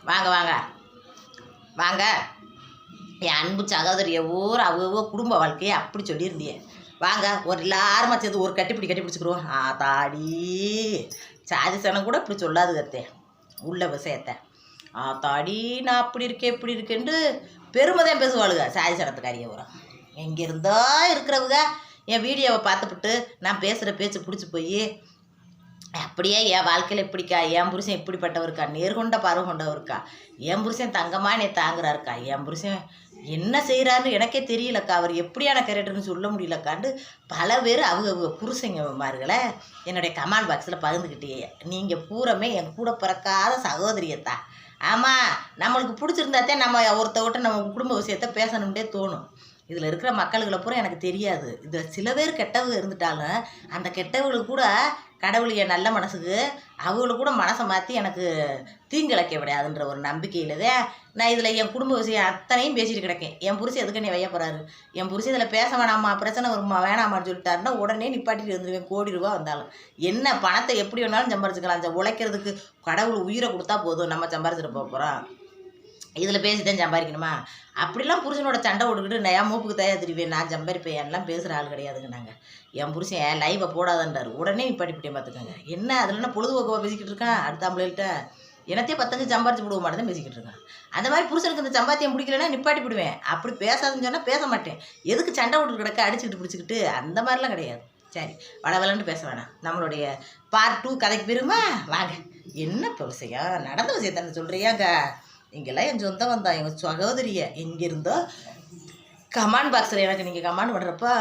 வாங்க வாங்க வாங்க. என் அன்பு சகோதரிய ஊர் அவ்வளோ குடும்ப வாழ்க்கையை அப்படி சொல்லியிருந்தியே. வாங்க ஒரு எல்லாருமா சேர்ந்து ஒரு கட்டி பிடிச்சிக்கிறோம். தாடி சாதி சனம் கூட இப்படி சொல்லாது கத்தே உள்ள விஷயத்த. தாடி நான் அப்படி இருக்கேன் இப்படி இருக்கேன்ட்டு பெருமைதான் பேசுவாளுங்க சாதி சனத்துக்காரிய ஊரம். எங்கேருந்தோ இருக்கிறவங்க என் வீடியோவை பார்த்துப்புட்டு நான் பேசுகிற பேச்சு பிடிச்சி போய் அப்படியே என் வாழ்க்கையில் இப்படிக்கா, என் புருஷன் இப்படிப்பட்டவருக்கா, நேர்கொண்ட பார்வை கொண்டவருக்கா, என் புருஷன் தங்கமாக என்னை தாங்குறாருக்கா, என் புருஷன் என்ன செய்கிறாருன்னு எனக்கே தெரியலக்கா, அவர் எப்படியான கேரக்டர்னு சொல்ல முடியலக்காண்டு பல பேர் அவங்க புருஷங்க மார்களை என்னுடைய கமெண்ட் பாக்ஸில் பகிர்ந்துக்கிட்டே. நீங்கள் பூரமே என் கூட பிறக்காத சகோதரியத்தா. ஆமாம், நம்மளுக்கு பிடிச்சிருந்தாத்தே நம்ம ஒருத்தவட்ட நம்ம குடும்ப விஷயத்த பேசணும்னே தோணும். இதில் இருக்கிற மக்களுகளை பூரா எனக்கு தெரியாது. இதில் சில பேர் கெட்டவங்க இருந்துட்டாலும் அந்த கெட்டவங்களுக்கு கூட கடவுள் என் நல்ல மனசுக்கு அவங்களுக்கு கூட மனசை மாற்றி எனக்கு தீங்கிழைக்க விடாதுன்ற ஒரு நம்பிக்கையில் தான் நான் இதில் என் குடும்ப விஷயம் அத்தனையும் பேசிட்டு கிடக்கேன். என் புருஷன் எதுக்கு என்னை வைய போகிறாரு, என் புருஷன் இதில் பேச வேணாமா, பிரச்சனை வருமா வேணாமான்னு சொல்லிட்டாருன்னா உடனே நிப்பாட்டிட்டு வந்துடுவேன். கோடி ரூபா வந்தாலும் என்ன பணத்தை எப்படி வேணாலும் சம்பாரிச்சுக்கலாம். உழைக்கிறதுக்கு கடவுள் உயிரை கொடுத்தா போதும், நம்ம சம்பாரிச்சிட்டு போகிறோம். இதில் பேசி தான் சம்பாதிக்கணுமா? அப்படிலாம் புருஷனோட சண்டை விட்டுக்கிட்டு நான் என் மூப்புக்கு தயார் திருவேன், நான் சம்பாதிப்பேன் எல்லாம் பேசுகிற ஆள் கிடையாதுங்க. நாங்கள் என் புருஷன் லைவை போடாதன்றார், உடனே நிப்பாட்டிப்பிட்டே பார்த்துக்கோங்க. என்ன அதில் என்ன பொழுதுபோக்கமாக பேசிக்கிட்டு இருக்கான் அடுத்தாம்பளைகிட்ட எனத்தே 10 சம்பாரிச்சு விடுவோம் மாட்டேன் தான் பேசிக்கிட்டு இருக்கான். அந்த மாதிரி புருஷனுக்கு இந்த சம்பாத்தியம் பிடிக்கலன்னா நிப்பாட்டி விடுவேன். அப்படி பேசாதுன்னு சொன்னால் பேச மாட்டேன். எதுக்கு சண்டை விட்டு கிடக்க அடிச்சுக்கிட்டு பிடிச்சிக்கிட்டு அந்த மாதிரிலாம் கிடையாது. சரி, வளவலன்னு பேச வேணாம். நம்மளுடைய பார்ட் 2 கதைக்கு போயிருமா? வாங்க. என்ன இப்போ விஷயம், நடந்த விஷயத்தானே சொல்கிறியாங்க? இங்கெல்லாம் என் சொந்தம் வந்தா எங்கள் சகோதரிய எங்கேருந்தோ கமெண்ட் பாக்ஸில் எனக்கு நீங்கள் கமெண்ட் பண்ணுறப்போ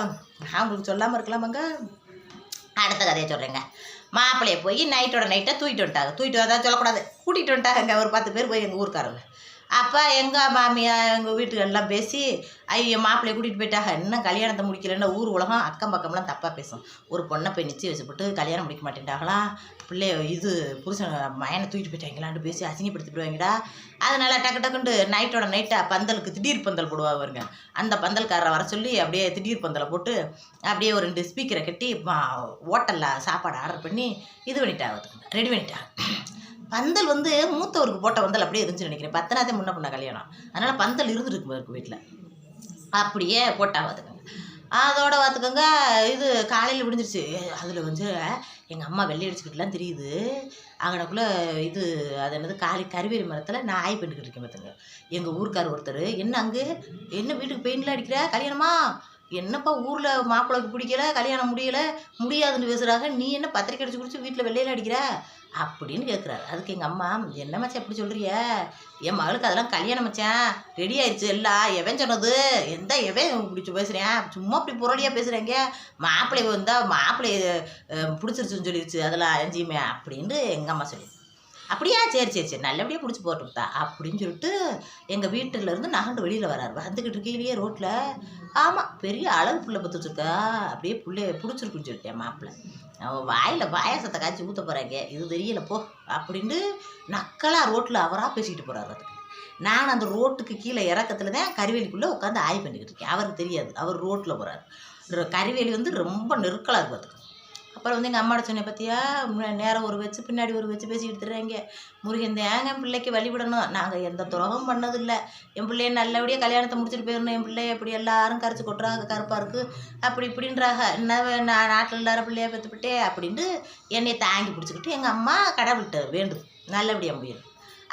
நான் உங்களுக்கு சொல்லாமல் இருக்கலாமாங்க. அடுத்த கதையை சொல்கிறேங்க. மாப்பிள்ளையை போய் நைட்டோட நைட்டாக தூக்கிட்டு வந்துட்டாங்க. அதான் சொல்லக்கூடாது, கூட்டிகிட்டு வந்துட்டாங்க ஒரு 10 பேர் போய் எங்கள் ஊருக்காரங்க. அப்போ எங்கள் மாமியார் எங்கள் வீட்டுக்கு எல்லாம் பேசி ஐயோ மாப்பிள்ளையை கூட்டிகிட்டு போயிட்டாங்க, இன்னும் கல்யாணத்தை முடிக்கலன்னா ஊர் உலகம் அக்கம் பக்கம்லாம் தப்பாக பேசும். ஒரு பொண்ணை போய் நிச்சயம் வச்சுப்பட்டு கல்யாணம் முடிக்க மாட்டேன்ட்டாங்களாம். பிள்ளைய இது புருஷன் மயனை தூக்கிட்டு போயிட்டாங்களான்னு பேசி அசிங்கப்படுத்திவிடுவாங்கடா. அதனால் டக்குண்டு நைட்டோட நைட்டாக பந்தலுக்கு திடீர் பந்தல் போடுவாங்க வருங்க. அந்த பந்தல்காரரை வர சொல்லி அப்படியே திடீர் பந்தலை போட்டு அப்படியே ஒரு 2 ஸ்பீக்கரை கட்டி ஹோட்டலில் சாப்பாடு ஆர்டர் பண்ணி இது பண்ணிட்டாங்க, ரெடி பண்ணிட்டாங்க. பந்தல் மூத்தவருக்கு போட்ட பந்தல் அப்படியே இருந்துச்சுன்னு நினைக்கிறேன். 10 முன்ன பண்ண கல்யாணம், அதனால் பந்தல் இருந்துருக்கு வீட்டில். அப்படியே போட்டாவதுங்க. அதோட பார்த்துக்கோங்க, இது காலையில் விடிஞ்சிருச்சு. அதில் எங்கள் அம்மா வெள்ளை அடிச்சுக்கிட்டுலாம் தெரியுது. அங்கனக்குள்ளே இது அது என்னது கறிவேலி மரத்தில் நான் ஆய் பண்ணிக்கிட்டு இருக்கேன் பார்த்துங்க. எங்கள் ஊருக்கார் ஒருத்தர், என்ன அங்கே என்ன வீட்டுக்கு பெயிண்ட்லாம் அடிக்கிற, கல்யாணமா என்னப்பா ஊரில் மாப்பிள்ளைக்கு பிடிக்கல, கல்யாணம் முடியாதுன்னு பேசுகிறாங்க, நீ என்ன பத்திரிக்கை அடிச்சு குடிச்சு வீட்டில் வெள்ளையில் அடிக்கிற அப்படின்னு கேட்குறாரு. அதுக்கு எங்கள் அம்மா, என்ன மச்சான் எப்படி சொல்கிறிய, என் மகளுக்கு அதெல்லாம் கல்யாணம் மச்சான் ரெடி ஆயிடுச்சு எல்லாம். எவன் சொன்னது, எவன் பிடிச்சி பேசுகிறேன், சும்மா இப்படி புரளியாக பேசுகிறேங்க, மாப்பிள்ளையை பிடிச்சிருச்சுன்னு சொல்லிடுச்சு அதெல்லாம் எஞ்சியுமே அப்படின்னு எங்கள் அம்மா சொல்லி. அப்படியா, சரி நல்லபடியாக பிடிச்சி போட்டுவிட்டா அப்படின்னு சொல்லிட்டு எங்கள் வீட்டிலேருந்து நகண்டு வெளியில் வராரு. வந்துக்கிட்டு இருக்கையிலேயே ரோட்டில், ஆமாம் பெரிய அளவு புள்ள பத்துச்சுருக்கா, அப்படியே பிள்ளைய பிடிச்சிருக்குன்னு சொல்லிட்டேன். மாப்பிள்ளை வாயில் பாயாசத்தை காய்ச்சி ஊற்ற போகிறாங்க, இது தெரியல போ அப்படின்னு நக்கலாக ரோட்டில் அவராக பேசிக்கிட்டு போகிறாரு. அதுக்கு நான் அந்த ரோட்டுக்கு கீழே இறக்கத்தில் தான் கறிவேலிக்குள்ளே உட்காந்து ஆய்வு பண்ணிக்கிட்டு இருக்கேன். அவருக்கு தெரியாது, அவர் ரோட்டில் போகிறாரு. கறிவேலி ரொம்ப நெருக்கலாக இருக்கும். அதுக்கு அப்புறம் எங்கள் அம்மாட்ட சொன்னேன், பார்த்தியா நேரம் ஒரு வச்சு பின்னாடி ஒரு வச்சு பேசிக்கிட்டு தர்றாங்க. முருகன் ஏங்க என் பிள்ளைக்கு வழிவிடணும், நாங்கள் எந்த துரோகம் பண்ணதில்லை, என் பிள்ளைய நல்லபடியாக கல்யாணத்தை முடிச்சுட்டு போயிடணும், என் பிள்ளைய எப்படி எல்லாரும் கரைச்சி கொட்டுறாங்க, கருப்பாக இருக்குது அப்படி இப்படின்றாங்க, என்ன நான் நாட்டில் இல்லாத பிள்ளைய பெற்றுப்பிட்டே அப்படின்ட்டு என்னை தாங்கி பிடிச்சிக்கிட்டு எங்கள் அம்மா கடவுள்கிட்ட வேண்டுது நல்லபடியாக முடியும்.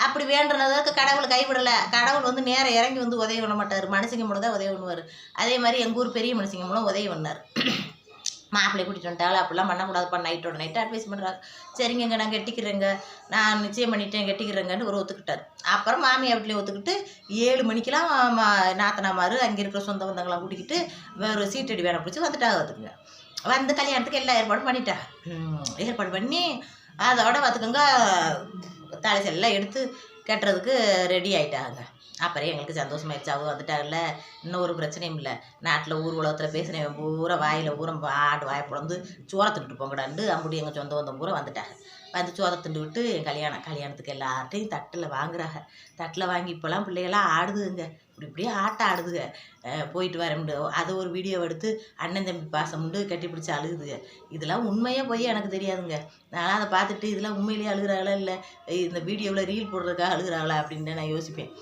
அப்படி வேண்டுனதுக்கு கடவுள் கைவிடலை. கடவுள் நேரம் இறங்கி உதவி பண்ண மாட்டார், மனுஷங்க மூலம் தான் உதவி பண்ணுவார். அதே மாதிரி எங்கள் ஊர் பெரிய மனுஷங்க மூலம் உதவி பண்ணார். மாப்பிள்ளை கூட்டிகிட்டு வந்துட்டாலும் அப்படிலாம் பண்ணக்கூடாதுப்பா, நைட்டோட நைட்டு அட்வைஸ் பண்ணுறாங்க. சரிங்க நான் கெட்டிக்கிறேங்க, நான் நிச்சயம் பண்ணிட்டேன் கெட்டிக்கிறேங்கன்னு ஒரு ஒத்துக்கிட்டார். அப்புறம் மாமியார் வீட்லேயும் ஒத்துக்கிட்டு 7 மணிக்கெலாம் நாத்தனாமார் அங்கே இருக்கிற சொந்த பந்தங்களாம் கூட்டிக்கிட்டு ஒரு சீட்டடி வேலை பிடிச்சி வந்துட்டாங்க. பார்த்துக்குங்க கல்யாணத்துக்கு எல்லா ஏற்பாடும் பண்ணிட்டாங்க. ஏற்பாடு பண்ணி அதோட பார்த்துக்கோங்க தாலி எல்லாம் எடுத்து கட்டுறதுக்கு ரெடி ஆகிட்டாங்க. அப்புறம் எங்களுக்கு சந்தோஷமாயிடுச்சு, அவங்க வந்துட்டாங்கல்ல, இன்னும் ஒரு பிரச்சனையும் இல்லை. நாட்டில் ஊர் உலகத்தில் பேசுகிறேன் பூரா வாயில் பூரா ஆடு வாயை பிறந்து சோற தின்ட்டு போங்கடாண்டு அப்படி எங்கள் சொந்த பந்தம் பூரா வந்துட்டாங்க. வந்து சோதை திண்டு விட்டு கல்யாணத்துக்கு எல்லார்ட்டையும் தட்டில் வாங்குறாங்க. தட்டில் வாங்கி இப்போலாம் பிள்ளைகளாம் ஆடுதுங்க, இப்படியே ஆட்டம் ஆடுதுங்க. போயிட்டு வர முடியும், அதை ஒரு வீடியோ எடுத்து அண்ணன் தம்பி பாசம் உண்டு கட்டி பிடிச்சி அழுகுதுங்க. இதெல்லாம் உண்மையாக போய் எனக்கு தெரியாதுங்க. நான் அதை பார்த்துட்டு இதெல்லாம் உண்மையிலேயே அழுகிறாங்களா இல்லை இந்த வீடியோவில் ரீல் போடுறதுக்காக அழுகிறாங்களா அப்படின்னு நான் யோசிப்பேன்.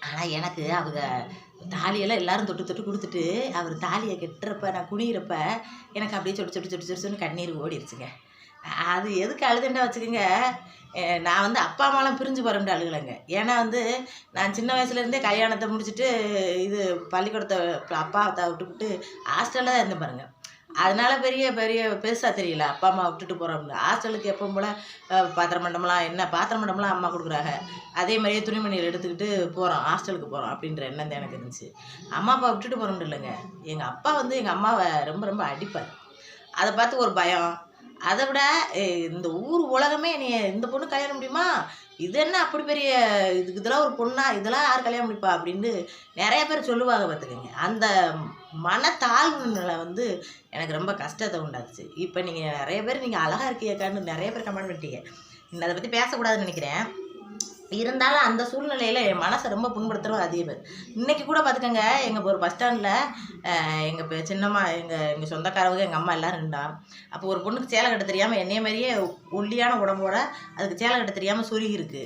ஆனால் எனக்கு அவங்க தாலியெல்லாம் எல்லாரும் தொட்டு தொட்டு கொடுத்துட்டு அவர் தாலியை கட்டுறப்ப நான் குனிகிறப்ப எனக்கு அப்படியே சொட்டு சொட்டு சொட்டு சொட்டுன்னு கண்ணீர் ஓடிடுச்சுங்க. அது எதுக்கு அழுதுண்டா வச்சுக்கோங்க, நான் வந்து அப்பா அம்மாலாம் பிரிஞ்சு போகிறோம்னு அழுகலைங்க. ஏன்னா வந்து நான் சின்ன வயசுலேருந்தே கல்யாணத்தை முடிச்சுட்டு இது பள்ளிக்கூடத்தை அப்பாவை விட்டுவிட்டு ஹாஸ்டலில் தான் இருந்தேன் பாருங்க. அதனால பெருசாக தெரியல அப்பா அம்மா விட்டுட்டு போகிறோம்னு. ஹாஸ்டலுக்கு எப்பவும் போல் பாத்திர மண்டபம்லாம் அம்மா கொடுக்குறாங்க. அதே மாதிரியே துணிமணிகள் எடுத்துக்கிட்டு போகிறோம், ஹாஸ்டலுக்கு போகிறோம் அப்படின்ற எண்ணம் தான் எனக்கு இருந்துச்சு. அம்மா அப்பா விட்டுட்டு போகிறோம்னு இல்லைங்க. எங்கள் அப்பா வந்து எங்கள் அம்மாவை ரொம்ப ரொம்ப அடிப்பார். அதை பார்த்து ஒரு பயம். அதை விட இந்த ஊர் உலகமே நீ இந்த பொண்ணு கல்யாணம் முடியுமா, இது என்ன அப்படி பெரிய இதெல்லாம் ஒரு பொண்ணா, இதெல்லாம் யார் கல்யாணம் முடிப்பா அப்படின்னு நிறைய பேர் சொல்லுவாங்க பார்த்துக்கோங்க. அந்த மனத்தாழ்வுகளை வந்து எனக்கு ரொம்ப கஷ்டத்தை உண்டாச்சு. இப்போ நீங்கள் நிறைய பேர் நீங்கள் அழகாக இருக்கீங்கன்னு நிறைய பேர் கமெண்ட் பண்ணிட்டீங்க. இன்னும் அதை பற்றி பேசக்கூடாதுன்னு நினைக்கிறேன். இருந்தாலும் அந்த சூழ்நிலையில் என் மனசை ரொம்ப புண்படுத்துகிறோம் அதே பேர். இன்றைக்கி கூட பார்த்துக்கோங்க, எங்கள் ஒரு பஸ் ஸ்டாண்டில் எங்கள் சின்னம்மா எங்கள் சொந்தக்காரவங்க எங்கள் அம்மா எல்லோரும் இருந்தா. அப்போ ஒரு பொண்ணுக்கு சேலை கட்ட தெரியாமல் என்னைய மாதிரியே ஒல்லியான உடம்போட அதுக்கு சேலை கட்ட தெரியாமல் சொருகி இருக்குது.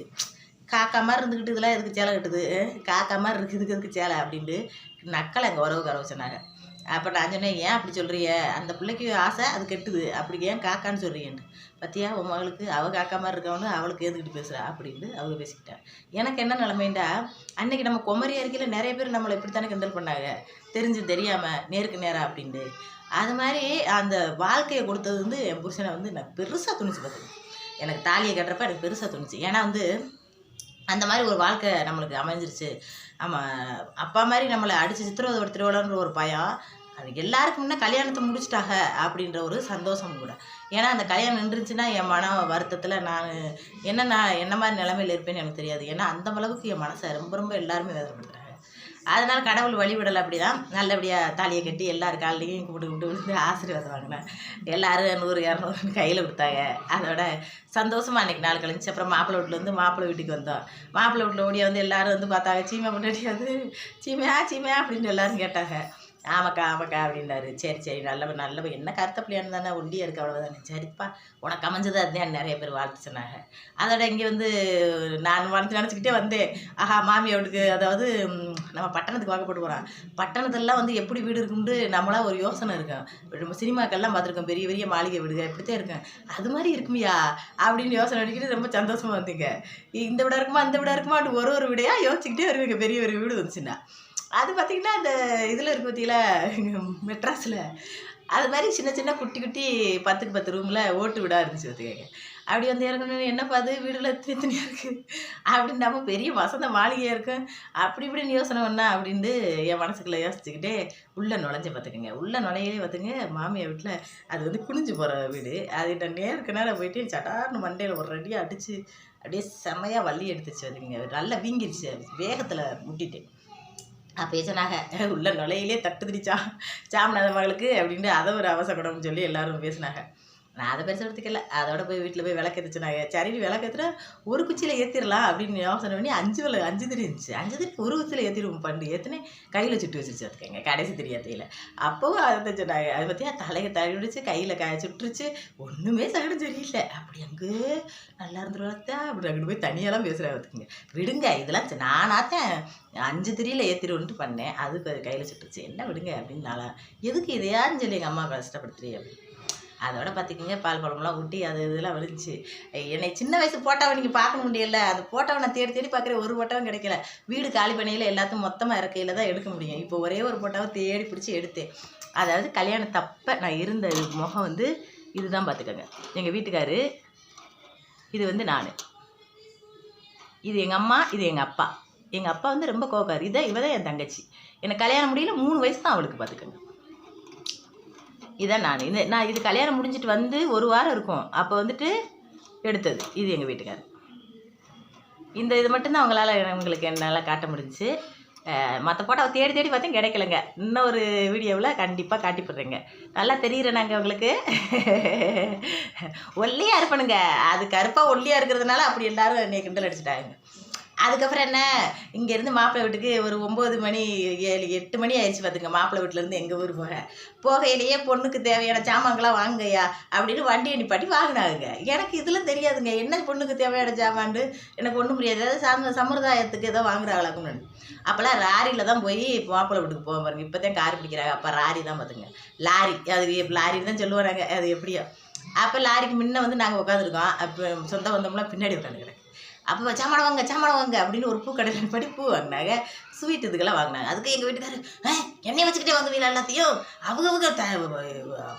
காக்கா மாதிரி இருந்துக்கிட்டு இதெல்லாம் எதுக்கு சேலை கட்டுது, காக்கா மாதிரி இருக்குது எதுக்கு சேலை அப்படின்ட்டு நக்கலை எங்கள் உறவு சொன்னாங்க. அப்போ நான் சொன்னேன், ஏன் அப்படி சொல்கிறிய, அந்த பிள்ளைக்கு ஆசை அது கெட்டுது, அப்படி ஏன் காக்கான்னு சொல்கிறீங்கன்னு. பற்றியா உன் மகளுக்கு அவள் காக்கா மாதிரி இருக்கவனு அவளுக்கு ஏந்துக்கிட்டு பேசுகிறா அப்படின்ட்டு அவங்க பேசிக்கிட்டான். எனக்கு என்ன நிலைமைண்டா, அன்றைக்கி நம்ம குமரி அறிக்கையில் நிறைய பேர் நம்மளை இப்படித்தானே கிண்டல் பண்ணாங்க, தெரியாமல் நேருக்கு நேராக அப்படின்ட்டு. அது மாதிரி அந்த வாழ்க்கையை கொடுத்தது வந்து என் புருஷனை வந்து நான் பெருசாக துணிச்சு பார்த்தேன். எனக்கு தாலியை கட்டுறப்ப எனக்கு பெருசாக துணிச்சு. ஏன்னா வந்து அந்த மாதிரி ஒரு வாழ்க்கை நம்மளுக்கு அமைஞ்சிருச்சு. ஆமாம், அப்பா மாதிரி நம்மளை அடித்து சித்திரவதைப்படுத்திடுவாளன்ற ஒரு பயம். அது எல்லாருக்கும் முன்னே கல்யாணத்தை முடிச்சிட்டாங்க அப்படின்ற ஒரு சந்தோஷம் கூட. ஏன்னா அந்த கல்யாணம் நின்றுச்சுன்னா என் மன வருத்தத்தில் நான் என்ன மாதிரி நிலைமையில் இருப்பேன்னு எனக்கு தெரியாது. ஏன்னா அந்த அளவுக்கு என் மனசை ரொம்ப ரொம்ப எல்லாருமே வேதனைப்படுத்துறாங்க. அதனால் கடவுள் வழிவிடலை. அப்படி தான் நல்லபடியாக தாலியை கட்டி எல்லாரும் காலையிலையும் கும்பிட்டு விழுந்து ஆசீர்வாதம் வாங்கினேன். எல்லோரும் 100-200 கையில் கொடுத்தாங்க. அதோட சந்தோஷமாக அன்றைக்கி நாள் கழிஞ்சு அப்புறம் மாப்பிள்ளை வீட்டிலேருந்து மாப்பிள்ளை வீட்டுக்கு வந்தோம். மாப்பிள்ளை வீட்டில் ஓடியா வந்து எல்லோரும் வந்து பார்த்தாங்க, சீமை முன்னாடியாது சீமையா அப்படின்னு எல்லோரும் கேட்டாங்க. ஆமாக்கா அப்படின்னாரு. சரி நல்ல என்ன கருத்த பிள்ளையான்னு தானே, ஒண்டியாக இருக்கு அவ்வளோதானே, சரிப்பா உனக்கு அமைஞ்சது அதுதான் நிறைய பேர் வாழ்த்து சொன்னாங்க. அதோட இங்கே வந்து நான் நினச்சிக்கிட்டே வந்தேன், ஆஹா மாமியாவுக்கு, அதாவது நம்ம பட்டணத்துக்கு வாக்கப்பட்டு போகிறோம். பட்டணத்துலலாம் வந்து எப்படி வீடு இருக்கும்னு நம்மளாம் ஒரு யோசனை இருக்கும். நம்ம சினிமாக்கள்லாம் பார்த்துருக்கோம், பெரிய பெரிய மாளிகை வீடுங்க இப்படித்தான் இருக்கேன், அது மாதிரி இருக்குமியா அப்படின்னு யோசனை அடிக்கிட்டு ரொம்ப சந்தோஷமாக வந்தீங்க. இந்த விட இருக்குமா அந்த விட இருக்குமான்னு ஒரு விடையாக யோசிச்சுக்கிட்டே வருவீங்க. பெரிய வீடு வந்துச்சுன்னா அது பார்த்திங்கன்னா அந்த இதில் இருக்கு பார்த்தீங்களா மெட்ராஸில், அது மாதிரி சின்ன குட்டி 10க்கு 10 ரூமில் ஓட்டு வீடாக இருந்துச்சு பார்த்துக்கங்க. அப்படி வந்து இறங்கணும், என்னப்பா அது வீடுல எத்தனையாக இருக்குது அப்படின்னு, நம்ம பெரிய வசந்த மாளிகையாக இருக்கும் அப்படி இப்படின்னு யோசனை பண்ணா அப்படின்ட்டு என் மனசுக்குள்ளே யோசிச்சுக்கிட்டே உள்ளே நுழைஞ்ச பார்த்துக்கங்க. உள்ளே நுழையிலே பார்த்துங்க மாமியார் வீட்டில் அது வந்து குனிஞ்சு போகிற வீடு. அது நான் நேருக்கு நேரம் போயிட்டு சட்டார்னு மண்டையில் ஒரு ரெடியாக அடித்து அப்படியே செம்மையாக வள்ளி எடுத்துச்சு பார்த்துக்கங்க. நல்லா வீங்கிருச்சு, வேகத்தில் முட்டிட்டேன். அப்போ சொன்னாங்க, உள்ள நுழையிலே தட்டுதிரிச்சா சாமிநாத மகளுக்கு அப்படின்ட்டு அதை ஒரு அவசரப்படம்னு சொல்லி எல்லோரும் பேசினாங்க. நான் அதை பெருசாக எடுத்துக்கல. அதோட போய் வீட்டில் போய் விளக்கேற்றுச்சுனாங்க. சரி விளக்கேற்றுனா ஒரு குச்சியில் ஏற்றிடலாம் அப்படின்னு யோசனை பண்ணி 5 திரி இருந்துச்சு. 5 திரி ஒரு குச்சியில் ஏற்றிடுவோம் பண்ணி ஏற்றினே கையில் சுட்டு வச்சுருச்சு அதுக்குங்க கடைசி தெரியாதையில். அப்போவும் அதை சொன்னாங்க, அதை பற்றியா தலையை தழுவிடுச்சு, கையில் சுட்டுருச்சு, ஒன்றுமே சகடம் சரியில்லை. அப்படி அங்கே நல்லா இருந்துருவாத்தா அப்படி அங்கிட்டு போய் தனியெல்லாம் பேசுகிறா பார்த்துக்குங்க. விடுங்க இதெல்லாம் நானாத்தான் 5 திரியில் ஏற்றிடுவோன்ட்டு பண்ணேன், அது கையில் சுட்டுருச்சு, என்ன விடுங்க அப்படின்னு. நாளா எதுக்கு இதையான்னு சொல்லி எங்கள் அம்மா கஷ்டப்படுத்துறீ அப்படின்னு. அதோட பார்த்திக்கிங்க பால் பழமெல்லாம் ஊட்டி அது இதெல்லாம் விழுந்துச்சு. என்னை சின்ன வயசு போட்டோவை நீங்கள் பார்க்க முடியல, அந்த போட்டோவை நான் தேடி பார்க்குறேன், ஒரு போட்டோவும் கிடைக்கல. வீடு காலி பண்ணியில் எல்லாத்தையும் மொத்தமாக இறக்கையில் தான் எடுக்க முடியும். இப்போ ஒரே ஒரு போட்டோவை தேடி பிடிச்சி எடுத்தேன். அதாவது கல்யாணத்தப்போ நான் இருந்த முகம் வந்து இதுதான் பார்த்துக்கோங்க. எங்கள் வீட்டுக்காரு, இது வந்து நான், இது எங்கள் அம்மா, இது எங்கள் அப்பா. எங்கள் அப்பா வந்து ரொம்ப கோக்கார். இவ தான் என் தங்கச்சி. எனக்கு கல்யாணம் முடியல, 3 வயசு தான் அவளுக்கு பார்த்துக்கோங்க. இதான் நான் இது கல்யாணம் முடிஞ்சிட்டு வந்து 1 வாரம் இருக்கும் அப்போ வந்துட்டு எடுத்தது. இது எங்கள் வீட்டுக்காரர். இது மட்டும்தான் அவங்களால எங்களுக்கு என்னால் காட்ட முடிஞ்சிச்சு. மற்ற போட்டோ தேடி தேடி பார்த்தேன் கிடைக்கலங்க. இன்னொரு வீடியோவில் கண்டிப்பாக காட்டிப்படுறேங்க. நல்லா தெரியுறேன் நாங்கள் உங்களுக்கு. ஒல்லியாக இருப்பணுங்க. அது கருப்பாக ஒல்லியாக இருக்கிறதுனால அப்படி எல்லாரும் என்னை கிண்டல் அடிச்சுட்டாங்க. அதுக்கப்புறம் என்ன, இங்கேருந்து மாப்பிள்ளை வீட்டுக்கு ஒரு 9 மணி 8 மணி ஆயிடுச்சு பார்த்துங்க. மாப்பிள்ளை வீட்டிலேருந்து எங்கள் ஊர் போகையிலேயே பொண்ணுக்கு தேவையான சாமான்களாம் வாங்குங்கய்யா அப்படின்னு வண்டியை நிப்பாட்டி வாங்கினாங்க. எனக்கு இதெல்லாம் தெரியாதுங்க, என்ன பொண்ணுக்கு தேவையான சாமான்னு எனக்கு ஒன்றும் புரியாது. ஏதாவது சம்பிரதாயத்துக்கு ஏதோ வாங்குறாங்களாக்குன்னு. அப்போல்லாம் லாரியில் தான் போய் மாப்பிள்ளை வீட்டுக்கு போக பாருங்க. இப்போ தான் கார் பிடிக்கிறாங்க. அப்போ லாரி தான் பார்த்துங்க. லாரி, அது லாரின்னு தான் சொல்லுவாங்க. அது எப்படியோ அப்போ லாரிக்கு முன்ன வந்து நாங்கள் உட்காந்துருக்கோம். அப்போ சொந்த பந்தம்லாம் பின்னாடி உட்காந்துக்கிறேன். அப்போ சாமான் வாங்க அப்படின்னு ஒரு பூ கடையில் படி பூ வாங்கினாங்க. ஸ்வீட் இதுக்கெல்லாம் வாங்கினாங்க. அதுக்கு எங்கள் வீட்டுக்காரர் எண்ணெய் வச்சுக்கிட்டே வாங்குவீங்களா எல்லாத்தையும், அவங்க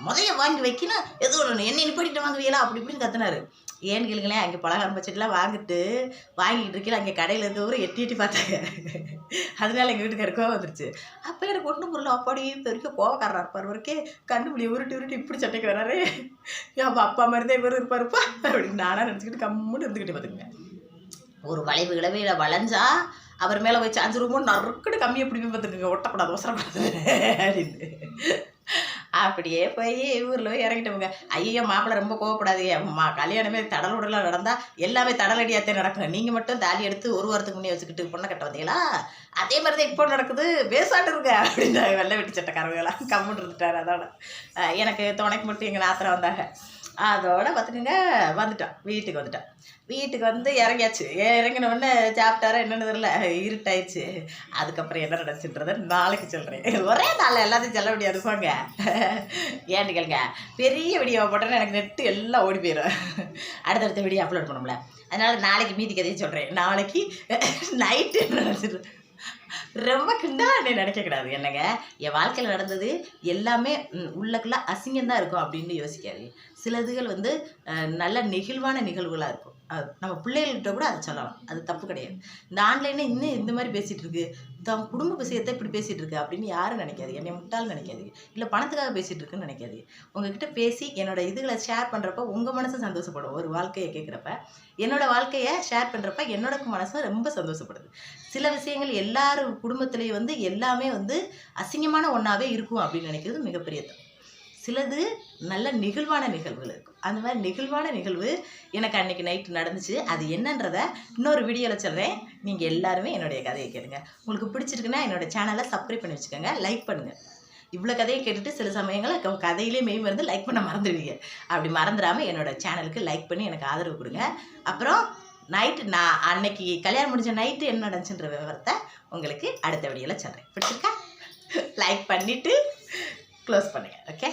முதைய வாங்கி வைக்கணும், எது ஒன்று எண்ணெய் நிப்பாட்டிட்டு வாங்குவீங்களா அப்படி இப்படின்னு கத்துனாரு. ஏன்னு கேளுங்களேன், அங்கே பலகாரம் பச்சடிலாம் வாங்கிட்டு வாங்கிட்டு இருக்கல அங்கே கடையில் இருக்கவரை எட்டி பார்த்தாங்க. அதனால எங்கள் வீட்டுக்காரருக்கோ வந்துருச்சு. அப்போ எனக்கு ஒன்றும் பொருள் அப்பாடி பெருக்க கோவக்காரராக இருப்பார். வரைக்கே கண்டுபிடி உருட்டி இப்படி சட்டைக்கு வராரு. அப்பா மாதிரிதான் இவர் இருப்பாருப்பா அப்படின்னு நானாக நினச்சிக்கிட்டு கம்முன்னு இருந்துக்கிட்டு பார்த்துக்குங்க. ஒரு வளைவு கிளவையில் வளைஞ்சா அவர் மேலே போய் 5 ரூபாய் நறுக்குன்னு கம்மியாக பிடிப்பி பார்த்துக்குங்க. ஒட்டக்கூடாது, அவசரப்படாது அப்படின்னு. அப்படியே போய் ஊரில் போய் இறங்கிட்டவங்க. ஐயோ மாப்பிள்ளை ரொம்ப கோவப்படாது, கல்யாணமே தடல் உடலாம் நடந்தால் எல்லாமே தடலடியாகத்தே நடக்குங்க. நீங்கள் மட்டும் தாலி எடுத்து 1 வாரத்துக்கு முன்னே வச்சுக்கிட்டு பொண்ணை கட்ட வந்தீங்களா, அதே மாதிரி தான் இப்போ நடக்குது, பேசாட்டு இருங்க அப்படின்னு வெள்ளை வெட்டி சட்டக்காரங்களாம் கம்முன்னு இருந்துட்டார். அதோட எனக்கு துணைக்கு மட்டும் எங்கள் நாத்திரம் வந்தாங்க. அதோட பார்த்துக்கோங்க வந்துட்டோம், வீட்டுக்கு வந்து இறங்கியாச்சு. இறங்கினோடனே சாப்பிட்டாரா என்னென்னு தெரியல, இருட்டாயிடுச்சு. அதுக்கப்புறம் என்ன நடந்துச்சுன்றதை நாளைக்கு சொல்கிறேன். ஒரே நாளில் எல்லாத்தையும் சொல்ல முடியாது போங்க. ஏன்னு கேளுங்க, பெரிய வீடியோ போட்டோன்னா எனக்கு நெட்டு எல்லாம் ஓடி போயிடும். அடுத்தடுத்த வீடியோ அப்லோட் பண்ணோம்ல, அதனால் நாளைக்கு மீதி கதையை சொல்கிறேன். நாளைக்கு நைட்டு என்ன நடந்துட்டு ரொம்ப கிண்டலாக என்ன நினைக்கக்கூடாது. என்னங்க, என் வாழ்க்கையில் நடந்தது எல்லாமே உள்ளக்குள்ள அசிங்கம்தான் இருக்கும் அப்படின்னு யோசிக்காது. சிலதுகள் வந்து நல்ல நெகிழ்வான நிகழ்வுகளாக இருக்கும். நம்ம பிள்ளைகள்கிட்ட கூட அதை சொல்லலாம், அது தப்பு கிடையாது. இந்த ஆன்லைனில் இன்னும் இந்த மாதிரி பேசிகிட்டு இருக்கு, தன் குடும்ப விஷயத்தை இப்படி பேசிகிட்டு இருக்கு அப்படின்னு யாரும் நினைக்காது. என்னை முட்டால் நினைக்காது, இல்லை பணத்துக்காக பேசிகிட்டு இருக்குன்னு நினைக்காது. உங்ககிட்ட பேசி என்னோட இதுகளை ஷேர் பண்ணுறப்ப உங்கள் மனசு சந்தோஷப்படும். ஒரு வாழ்க்கையை கேட்குறப்ப என்னோடய வாழ்க்கையை ஷேர் பண்ணுறப்ப என்னோட மனசு ரொம்ப சந்தோஷப்படுது. சில விஷயங்கள் எல்லாரும் குடும்பத்துலேயும் வந்து எல்லாமே வந்து அசிங்கமான ஒன்றாவே இருக்கும் அப்படின்னு நினைக்கிறது மிகப்பெரிய தப்பு. சிலது நல்ல நெகிழ்வான நிகழ்வுகள் இருக்கும். அந்த மாதிரி நெகிழ்வான நிகழ்வு எனக்கு அன்றைக்கி நைட்டு நடந்துச்சு. அது என்னன்றதை இன்னொரு வீடியோவில் சொல்கிறேன். நீங்கள் எல்லாருமே என்னுடைய கதையை கேளுங்க. உங்களுக்கு பிடிச்சிருக்குன்னா என்னோடய சேனலை சப்ஸ்கிரைப் பண்ணி வச்சுக்கோங்க, லைக் பண்ணுங்கள். இவ்வளோ கதையை கேட்டுட்டு சில சமயங்களில் கதையிலே மெய் மருந்து லைக் பண்ண மறந்துடுவீங்க. அப்படி மறந்துடாமல் என்னோடய சேனலுக்கு லைக் பண்ணி எனக்கு ஆதரவு கொடுங்க. அப்புறம் நைட்டு நான் அன்னைக்கு கல்யாணம் முடிஞ்ச நைட்டு என்ன நடந்துச்சுன்ற விவரத்தை உங்களுக்கு அடுத்த வீடியோவில் சொல்கிறேன். பிடிச்சிருக்கா? லைக் பண்ணிவிட்டு க்ளோஸ் பண்ணுங்கள். ஓகே.